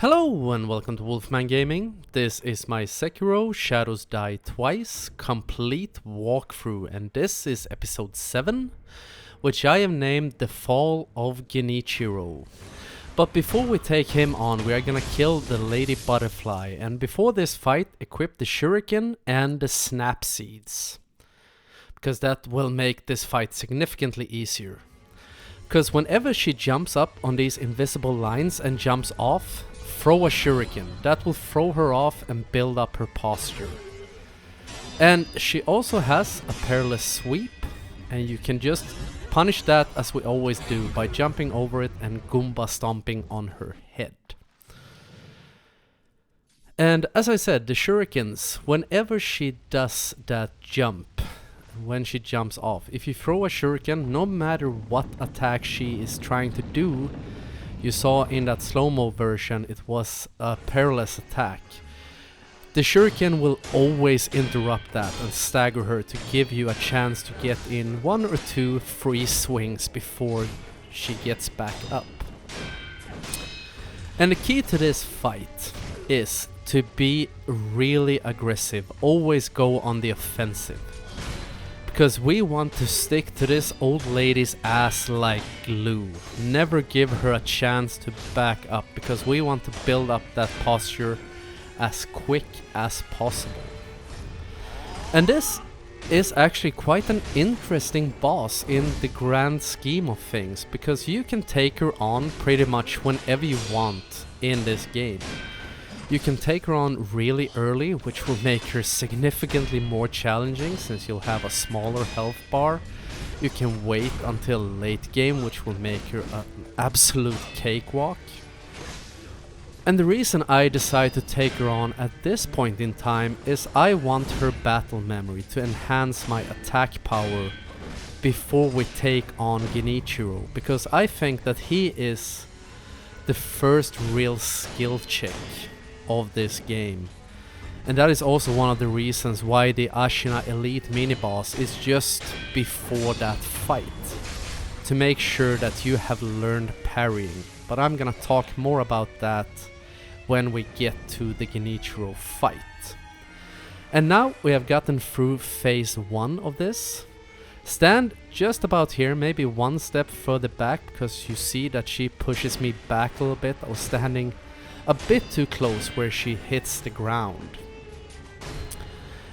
Hello and welcome to Wolfman Gaming. This is my Sekiro Shadows Die Twice complete walkthrough, and this is episode 7, which I have named The Fall of Genichiro. But before we take him on, we are gonna kill the Lady Butterfly, and before this fight, equip the Shuriken and the Snap Seeds, because that will make this fight significantly easier. Because whenever she jumps up on these invisible lines and jumps off, throw a shuriken. That will throw her off and build up her posture. And she also has a perilous sweep, and you can just punish that as we always do by jumping over it and Goomba stomping on her head. And as I said, the shurikens, whenever she does that jump, when she jumps off, if you throw a shuriken, no matter what attack she is trying to do, you saw in that slow-mo version it was a perilous attack, the shuriken will always interrupt that and stagger her to give you a chance to get in 1 or 2 free swings before she gets back up. And the key to this fight is to be really aggressive, always go on the offensive. Because we want to stick to this old lady's ass like glue. Never give her a chance to back up, because we want to build up that posture as quick as possible. And this is actually quite an interesting boss in the grand scheme of things, because you can take her on pretty much whenever you want in this game. You can take her on really early, which will make her significantly more challenging since you'll have a smaller health bar. You can wait until late game, which will make her an absolute cakewalk. And the reason I decide to take her on at this point in time is I want her battle memory to enhance my attack power before we take on Genichiro, because I think that he is the first real skill check of this game. And that is also one of the reasons why the Ashina Elite mini-boss is just before that fight, to make sure that you have learned parrying. But I'm gonna talk more about that when we get to the Genichiro fight. And now we have gotten through phase 1 of this. Stand just about here, maybe 1 step further back, because you see that she pushes me back a little bit. I was standing a bit too close where she hits the ground.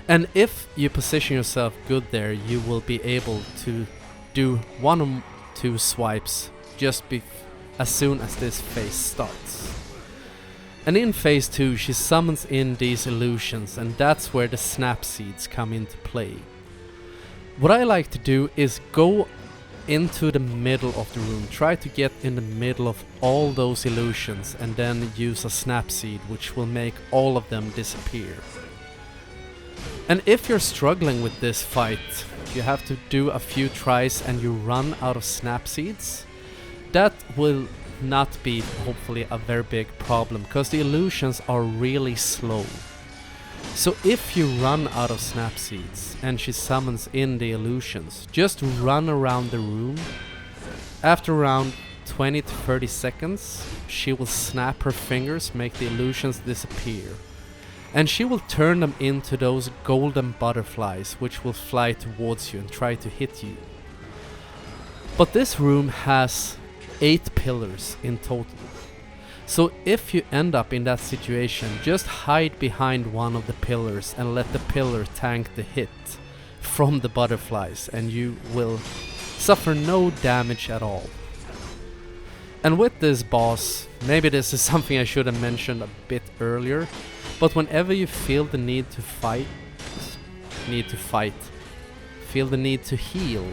And if you position yourself good there, you will be able to do 1 or 2 swipes just as soon as this phase starts. And in phase 2 she summons in these illusions, and that's where the snap seeds come into play. What I like to do is go into the middle of the room, try to get in the middle of all those illusions, and then use a snap seed which will make all of them disappear. And if you're struggling with this fight, you have to do a few tries and you run out of snap seeds, that will not be hopefully a very big problem, because the illusions are really slow. So if you run out of snap seeds and she summons in the illusions, just run around the room. After around 20 to 30 seconds, she will snap her fingers, make the illusions disappear. And she will turn them into those golden butterflies which will fly towards you and try to hit you. But this room has 8 pillars in total. So if you end up in that situation, just hide behind one of the pillars and let the pillar tank the hit from the butterflies, and you will suffer no damage at all. And with this boss, maybe this is something I should have mentioned a bit earlier, but whenever you feel the need to fight, feel the need to heal,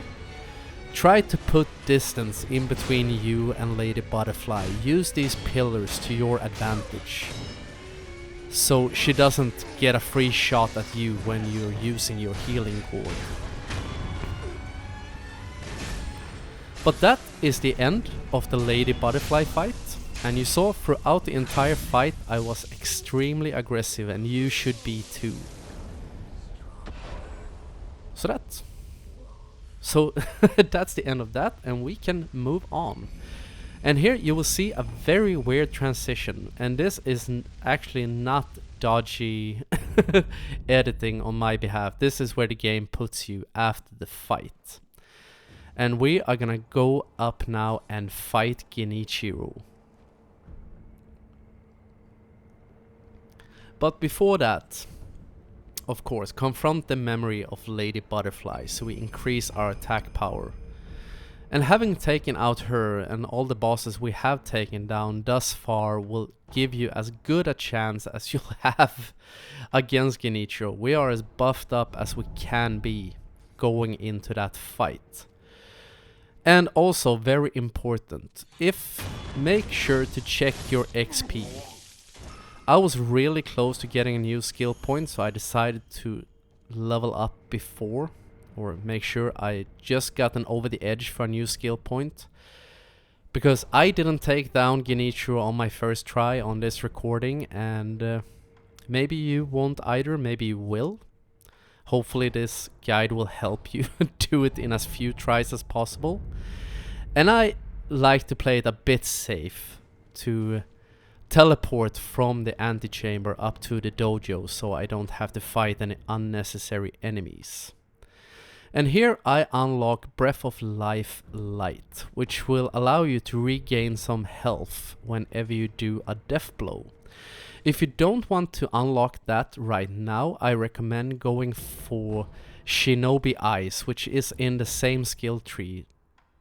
try to put distance in between you and Lady Butterfly. Use these pillars to your advantage, so she doesn't get a free shot at you when you're using your healing gourd. But that is the end of the Lady Butterfly fight, and you saw throughout the entire fight I was extremely aggressive, and you should be too. So that's the end of that, and we can move on. And here you will see a very weird transition, and this is actually not dodgy editing on my behalf. This is where the game puts you after the fight. And we are gonna go up now and fight Genichiro. But before that, of course, confront the memory of Lady Butterfly so we increase our attack power. And having taken out her and all the bosses we have taken down thus far will give you as good a chance as you'll have against Genichiro. We are as buffed up as we can be going into that fight. And also very important, make sure to check your XP. I was really close to getting a new skill point, so I decided to level up before, or make sure I just gotten over the edge for a new skill point. Because I didn't take down Genichiro on my first try on this recording, and maybe you won't either, maybe you will. Hopefully this guide will help you do it in as few tries as possible. And I like to play it a bit safe, to teleport from the antechamber up to the dojo so I don't have to fight any unnecessary enemies. And here I unlock Breath of Life Light, which will allow you to regain some health whenever you do a death blow. If you don't want to unlock that right now, I recommend going for Shinobi Eyes, which is in the same skill tree.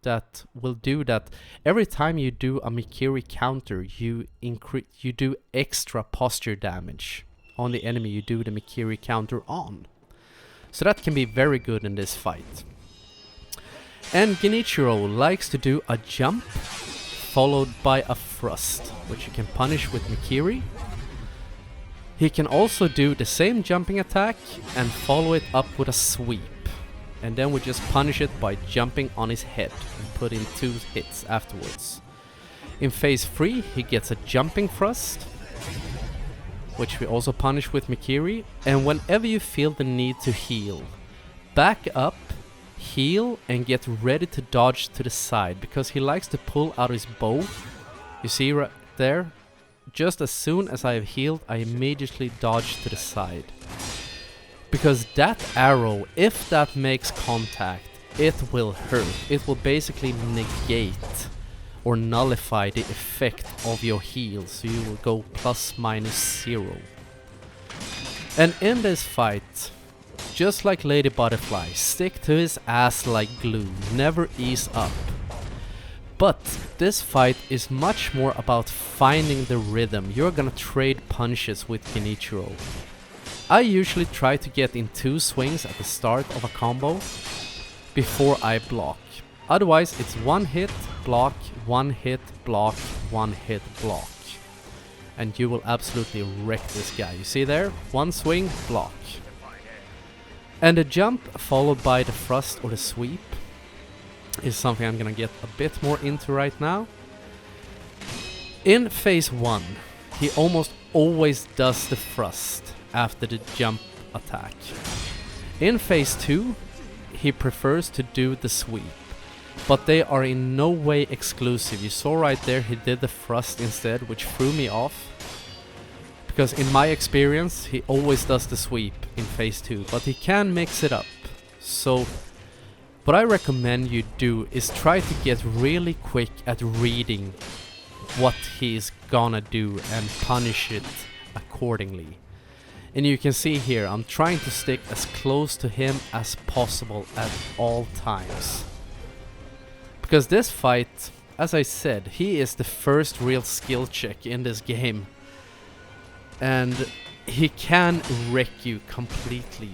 That will do that every time you do a Mikiri counter, you do extra posture damage on the enemy you do the Mikiri counter on. So that can be very good in this fight. And Genichiro likes to do a jump followed by a thrust, which you can punish with Mikiri. He can also do the same jumping attack and follow it up with a sweep. And then we just punish it by jumping on his head and put in 2 hits afterwards. In phase 3 he gets a jumping thrust, which we also punish with Mikiri. And whenever you feel the need to heal, back up, heal and get ready to dodge to the side, because he likes to pull out his bow. You see right there? Just as soon as I have healed, I immediately dodge to the side. Because that arrow, if that makes contact, it will hurt. It will basically negate or nullify the effect of your heal, so you will go ±0. And in this fight, just like Lady Butterfly, stick to his ass like glue, never ease up. But this fight is much more about finding the rhythm. You're gonna trade punches with Genichiro. I usually try to get in 2 swings at the start of a combo before I block. Otherwise it's 1 hit, block, 1 hit, block, 1 hit, block. And you will absolutely wreck this guy. You see there? 1 swing, block. And the jump followed by the thrust or the sweep is something I'm gonna get a bit more into right now. In phase 1, he almost always does the thrust after the jump attack. In phase 2, he prefers to do the sweep, but they are in no way exclusive. You saw right there he did the thrust instead, which threw me off, because in my experience he always does the sweep in phase 2, but he can mix it up. So what I recommend you do is try to get really quick at reading what he's gonna do and punish it accordingly. And you can see here, I'm trying to stick as close to him as possible at all times. Because this fight, as I said, he is the first real skill check in this game. And he can wreck you completely.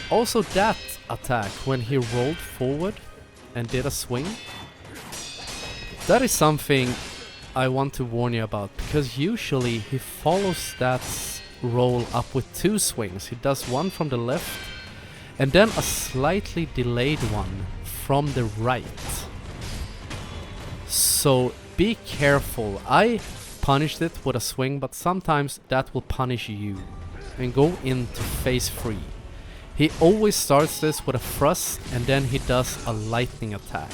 Also that attack, when he rolled forward and did a swing, that is something I want to warn you about. Because usually he follows that roll up with 2 swings. He does one from the left and then a slightly delayed one from the right. So be careful. I punished it with a swing, but sometimes that will punish you. And go into phase 3. He always starts this with a thrust and then he does a lightning attack.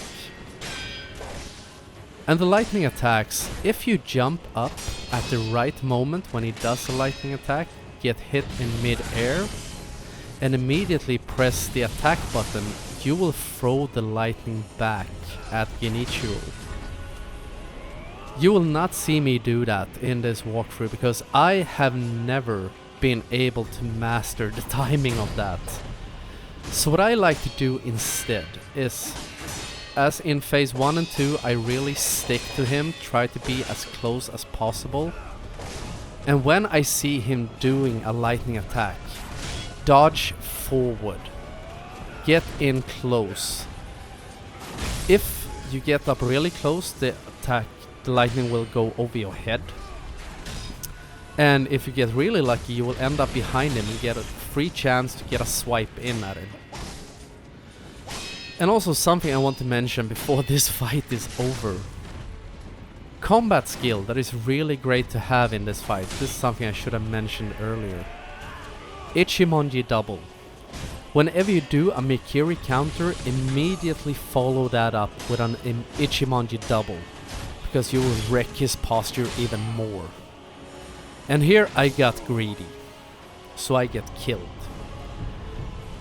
And the lightning attacks, if you jump up at the right moment when he does a lightning attack, get hit in mid-air, and immediately press the attack button, you will throw the lightning back at Genichiro. You will not see me do that in this walkthrough because I have never been able to master the timing of that. So what I like to do instead is, as in phase 1 and 2, I really stick to him, try to be as close as possible. And when I see him doing a lightning attack, dodge forward, get in close. If you get up really close, the lightning will go over your head. And if you get really lucky, you will end up behind him and get a free chance to get a swipe in at him. And also something I want to mention before this fight is over. Combat skill that is really great to have in this fight. This is something I should have mentioned earlier. Ichimonji double. Whenever you do a Mikiri counter, immediately follow that up with an Ichimonji double, because you will wreck his posture even more. And here I got greedy, so I get killed.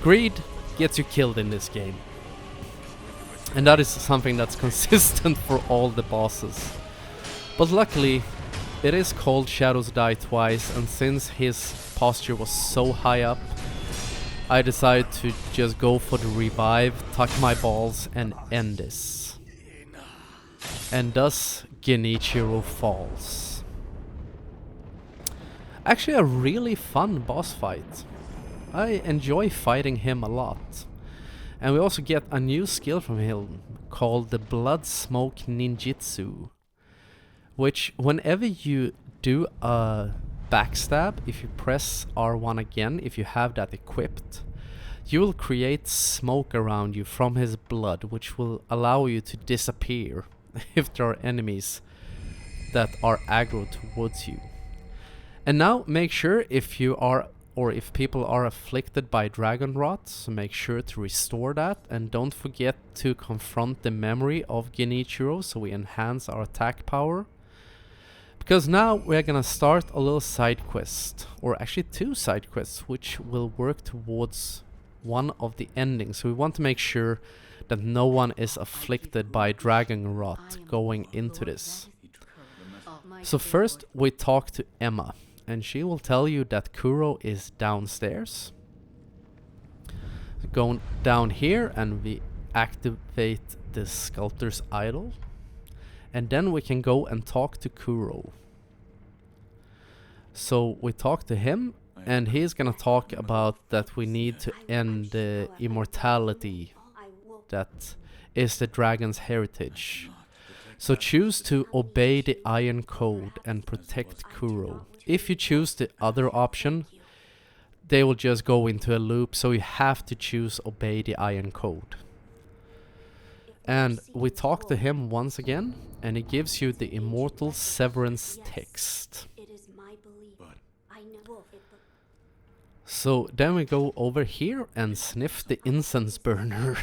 Greed gets you killed in this game. And that is something that's consistent for all the bosses. But luckily, it is called Shadows Die Twice, and since his posture was so high up, I decided to just go for the revive, tuck my balls, and end this. And thus, Genichiro falls. Actually a really fun boss fight. I enjoy fighting him a lot. And we also get a new skill from him called the Blood Smoke Ninjutsu, which whenever you do a backstab, if you press R1 again, if you have that equipped, you will create smoke around you from his blood, which will allow you to disappear if there are enemies that are aggro towards you. And now make sure if you are, or if people are afflicted by dragon rot, so make sure to restore that, and don't forget to confront the memory of Genichiro so we enhance our attack power. Because now we're gonna start a little side quest, or actually 2 side quests, which will work towards one of the endings. So we want to make sure that no one is afflicted by dragon rot going into this. So first we talk to Emma, and she will tell you that Kuro is downstairs. Going down here and we activate the sculptor's idol. And then we can go and talk to Kuro. So we talk to him, and he's gonna talk about that we need to end the immortality that is the dragon's heritage. So choose to obey the Iron Code and protect Kuro. If you choose the other option, they will just go into a loop, so you have to choose obey the Iron Code. And we talk to him once again, and he gives you the Immortal Severance text. So then we go over here and sniff the incense burner.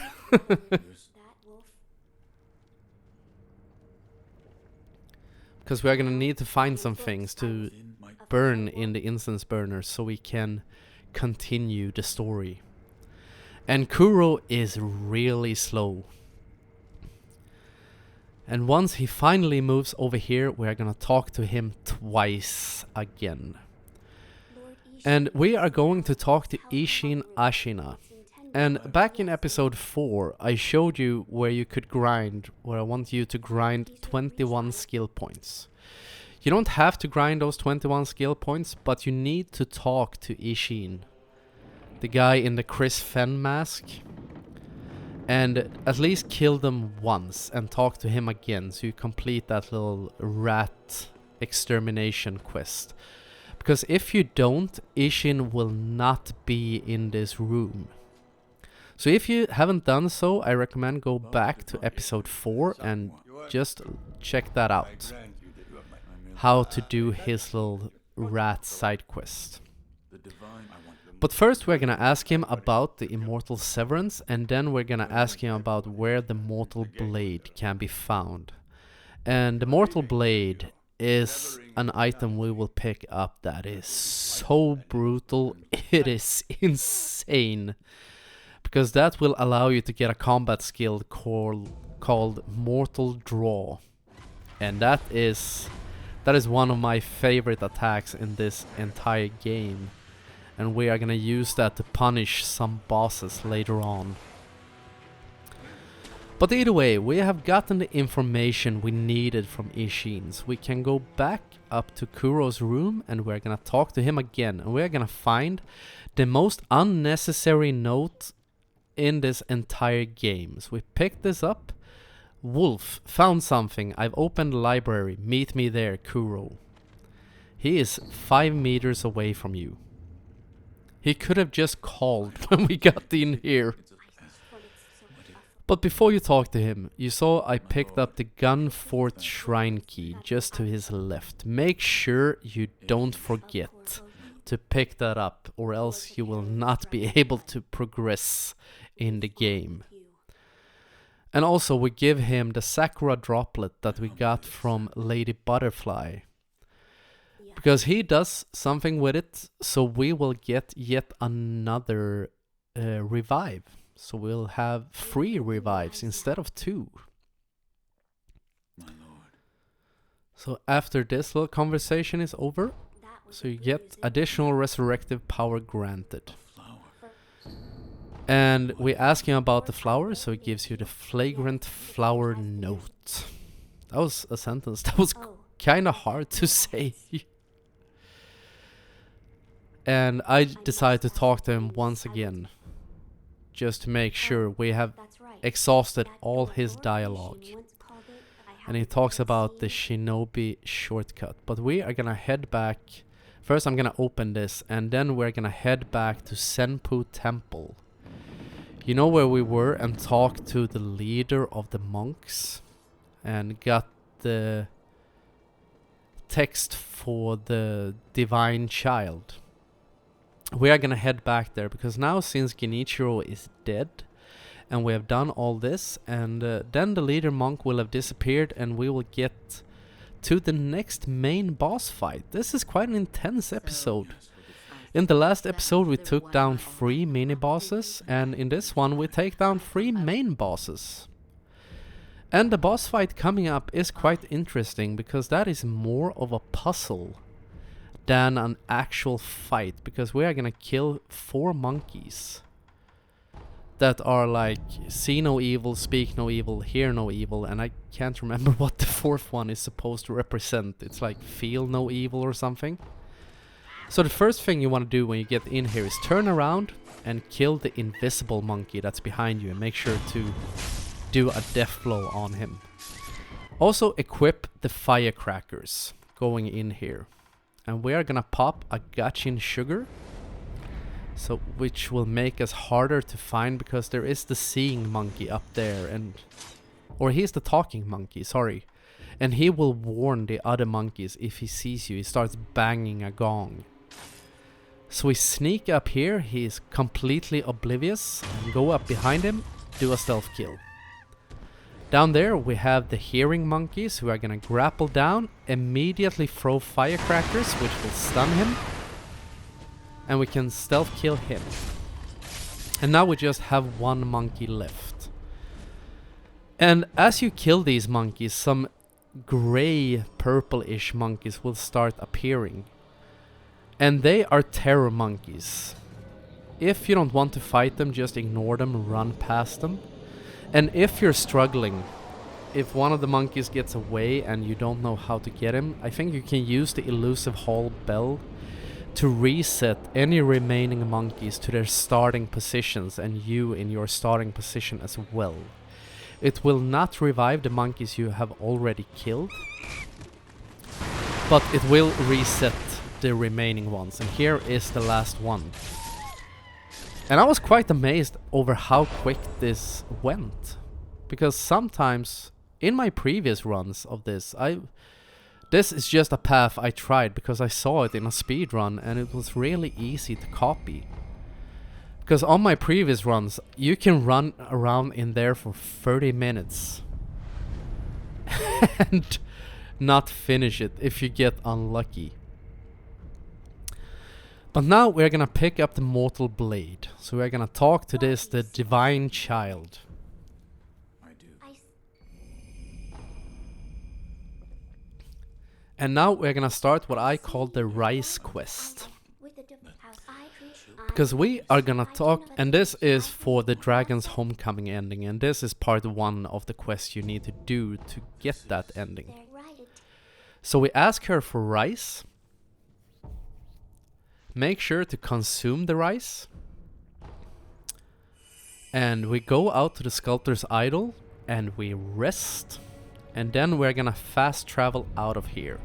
Because we're gonna need to find some things to burn in the incense burner so we can continue the story. And Kuro is really slow. And once he finally moves over here, we're gonna talk to him twice again. And we are going to talk to Ishin Ashina. And back in episode 4, I showed you where you could grind, where I want you to grind 21 skill points. You don't have to grind those 21 skill points, but you need to talk to Ishin, the guy in the Chris Fenn mask, and at least kill them once and talk to him again so you complete that little rat extermination quest. Because if you don't, Ishin will not be in this room. So if you haven't done so, I recommend go back to episode 4 and just check that out. How to do his little rat side quest. But first we're gonna ask him about the Immortal Severance, and then we're gonna ask him about where the Mortal Blade can be found. And the Mortal Blade is an item we will pick up that is so brutal. It is insane. Because that will allow you to get a combat skill called Mortal Draw. And that is one of my favorite attacks in this entire game. And we are gonna use that to punish some bosses later on. But either way, we have gotten the information we needed from Ishin's. We can go back up to Kuro's room and we're gonna talk to him again. And we're gonna find the most unnecessary note in this entire game. So we picked this up. Wolf, found something. I've opened the library. Meet me there, Kuro. He is 5 meters away from you. He could have just called when we got in here. But before you talk to him, you saw I picked up the Gun Fort Shrine key just to his left. Make sure you don't forget to pick that up, or else you will not be able to progress in the game. And also we give him the Sakura droplet that we got from Lady Butterfly. Because he does something with it, so we will get yet another revive. So we'll have 3 revives instead of 2. So after this little conversation is over, so you get additional resurrective power granted. And we ask him about the flower, so he gives you the flagrant flower note. That was a sentence that was kind of hard to say. And I decided to talk to him once again, just to make sure we have exhausted all his dialogue. And he talks about the shinobi shortcut. But we are gonna head back. First I'm gonna open this, and then we're gonna head back to Senpu Temple. You know where we were, and talked to the leader of the monks and got the text for the divine child. We are gonna head back there because now, since Genichiro is dead and we have done all this, and then the leader monk will have disappeared and we will get to the next main boss fight. This is quite an intense episode. In the last episode we took down 3 mini bosses, and in this one we take down 3 main bosses. And the boss fight coming up is quite interesting because that is more of a puzzle than an actual fight, because we are gonna kill 4 monkeys that are like see no evil, speak no evil, hear no evil, and I can't remember what the 4th one is supposed to represent. It's like feel no evil or something. So the first thing you want to do when you get in here is turn around and kill the invisible monkey that's behind you, and make sure to do a death blow on him. Also equip the firecrackers going in here. And we are gonna pop a gachin sugar, so which will make us harder to find, because there is the seeing monkey up there, and or he's the talking monkey, sorry. And he will warn the other monkeys if he sees you. He starts banging a gong. So we sneak up here, he's completely oblivious, and go up behind him, do a stealth kill. Down there we have the hearing monkeys who are gonna grapple down, immediately throw firecrackers which will stun him, and we can stealth kill him. And now we just have 1 monkey left. And as you kill these monkeys, some grey purple-ish monkeys will start appearing. And they are terror monkeys. If you don't want to fight them, just ignore them, run past them. And if you're struggling, if one of the monkeys gets away and you don't know how to get him, I think you can use the elusive hall bell to reset any remaining monkeys to their starting positions, and you in your starting position as well. It will not revive the monkeys you have already killed, but it will reset the remaining ones, and here is the last one. And I was quite amazed over how quick this went, because sometimes in my previous runs of this, this is just a path I tried because I saw it in a speed run and it was really easy to copy. Because on my previous runs, you can run around in there for 30 minutes. And not finish it if you get unlucky. But now we're gonna pick up the mortal blade. So we're gonna talk to this, the divine child. And now we're gonna start what I call the rice quest. Because we are gonna talk, and this is for the Dragon's Homecoming ending, and this is part 1 of the quest you need to do to get that ending. So we ask her for rice. Make sure to consume the rice. And we go out to the sculptor's idol and we rest. And then we're gonna fast travel out of here.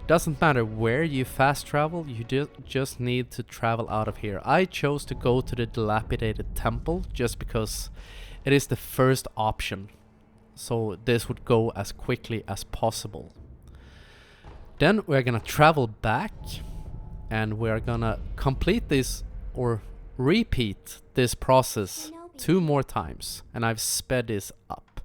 Doesn't matter where you fast travel, you just need to travel out of here. I chose to go to the dilapidated temple just because it is the first option. So this would go as quickly as possible. Then we're gonna travel back and we're gonna complete this or repeat this process 2 more times. And I've sped this up.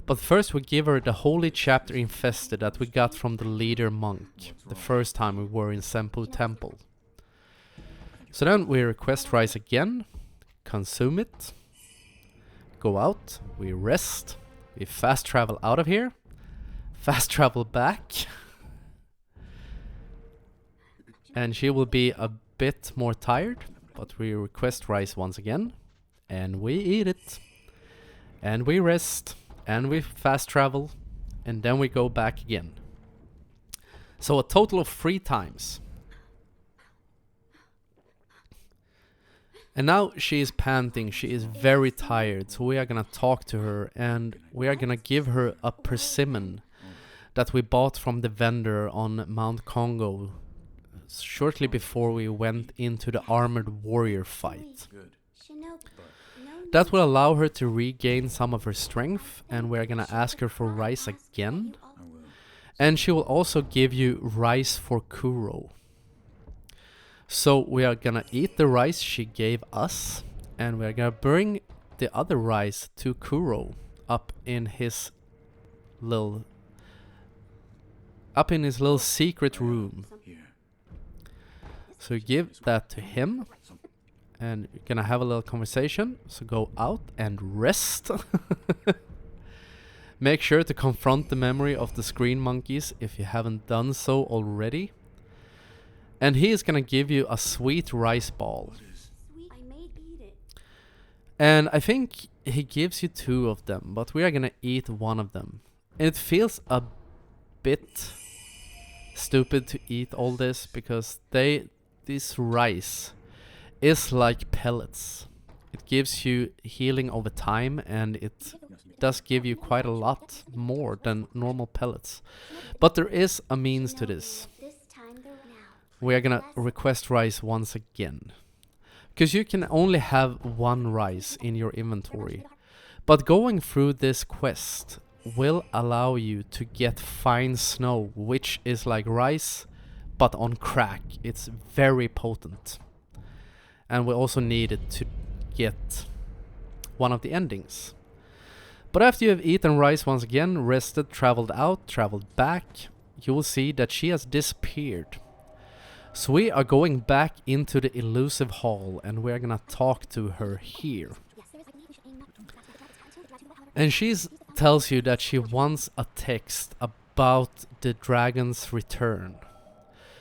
But first we give her the holy chapter infested that we got from the leader monk the first time we were in Senpu Temple. So then we request rice again, consume it, go out, we rest, we fast travel out of here, fast travel back, and she will be a bit more tired, but we request rice once again, and we eat it, and we rest. And we fast travel, and then we go back again. So a total of 3 times. And now she is panting, she is very tired, so we are gonna talk to her, and we are gonna give her a persimmon that we bought from the vendor on Mount Congo shortly before we went into the armored warrior fight. That will allow her to regain some of her strength, and we're gonna ask her for rice again. And she will also give you rice for Kuro. So we are gonna eat the rice she gave us, and we're gonna bring the other rice to Kuro up in his little secret room. So give that to him. And you're gonna have a little conversation, so go out and rest. Make sure to confront the memory of the screen monkeys if you haven't done so already. And he is gonna give you a sweet rice ball. And I think he gives you 2 of them, but we are gonna eat 1 of them. It feels a bit stupid to eat all this because this rice is like pellets. It gives you healing over time, and it does give you quite a lot more than normal pellets. But there is a means to this. We are gonna request rice once again. Because you can only have 1 rice in your inventory. But going through this quest will allow you to get fine snow, which is like rice, but on crack. It's very potent. And we also need it to get one of the endings. But after you have eaten rice once again, rested, traveled out, traveled back, you will see that she has disappeared. So we are going back into the elusive hall, and we're gonna talk to her here. And she tells you that she wants a text about the dragon's return.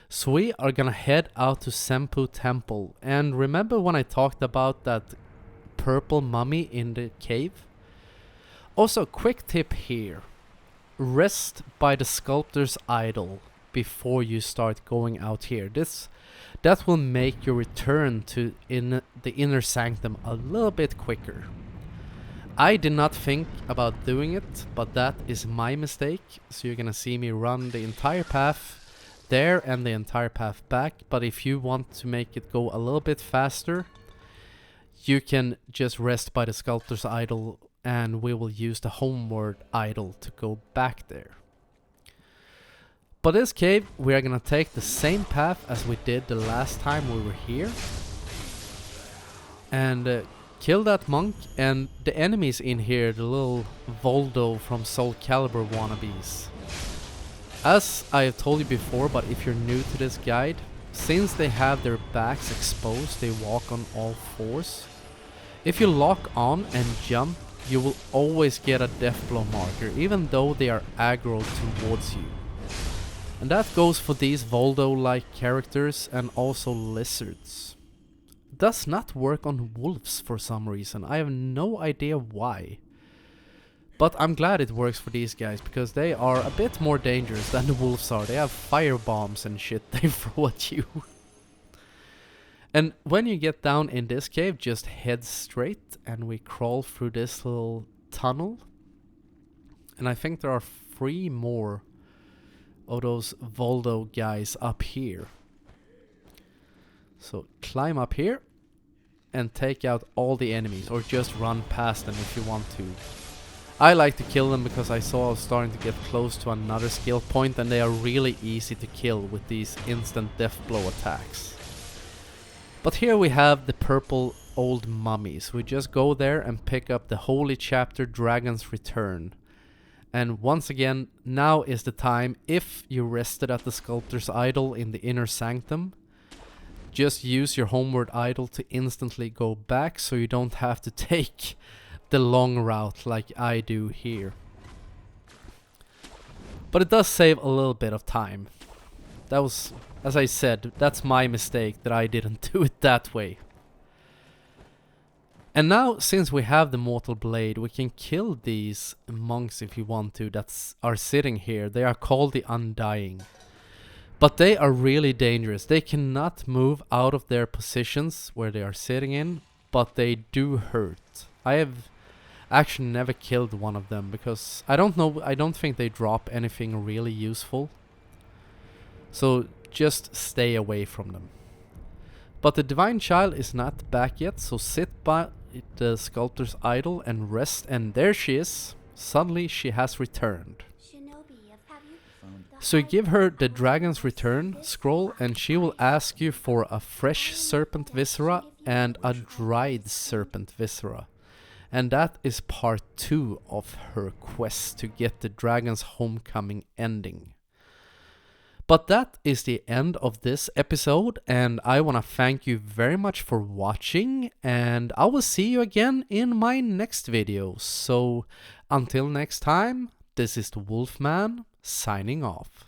So we are gonna head out to Senpu Temple. And remember when I talked about that purple mummy in the cave? Also, quick tip here. Rest by the sculptor's idol before you start going out here. That will make your return to the inner sanctum a little bit quicker. I did not think about doing it, but that is my mistake. So you're gonna see me run the entire path there and the entire path back. But if you want to make it go a little bit faster, you can just rest by the sculptor's idol, and we will use the homeward idol to go back there. But this cave, we are gonna take the same path as we did the last time we were here, and kill that monk. And the enemies in here, the little Voldo from Soul Calibur wannabes, As I have told you before, but if you're new to this guide, since they have their backs exposed, they walk on all fours. If you lock on and jump, you will always get a death blow marker, even though they are aggro towards you. And that goes for these Voldo-like characters and also lizards. It does not work on wolves for some reason. I have no idea why. But I'm glad it works for these guys, because they are a bit more dangerous than the wolves are. They have fire bombs and shit they throw at you. And when you get down in this cave, just head straight and we crawl through this little tunnel. And I think there are 3 more of those Voldo guys up here. So climb up here and take out all the enemies, or just run past them if you want to. I like to kill them because I saw I was starting to get close to another skill point, and they are really easy to kill with these instant death blow attacks. But here we have the purple old mummies. We just go there and pick up the holy chapter, Dragon's Return. And once again, now is the time. If you rested at the sculptor's idol in the inner sanctum, just use your homeward idol to instantly go back, so you don't have to take the long route like I do here. But it does save a little bit of time. That was, as I said, that's my mistake that I didn't do it that way. And now, since we have the Mortal Blade, we can kill these monks if you want to that are sitting here. They are called the Undying. But they are really dangerous. They cannot move out of their positions where they are sitting in, but they do hurt. I have actually never killed one of them because I don't think they drop anything really useful. So just stay away from them. But the Divine Child is not back yet, so sit by the sculptor's idol and rest, and there she is. Suddenly she has returned. So you give her the Dragon's Return scroll and she will ask you for a fresh serpent viscera and a dried serpent viscera. And that is part 2 of her quest to get the Dragon's Homecoming ending. But that is the end of this episode, and I want to thank you very much for watching, and I will see you again in my next video. So until next time, this is the Wolfman signing off.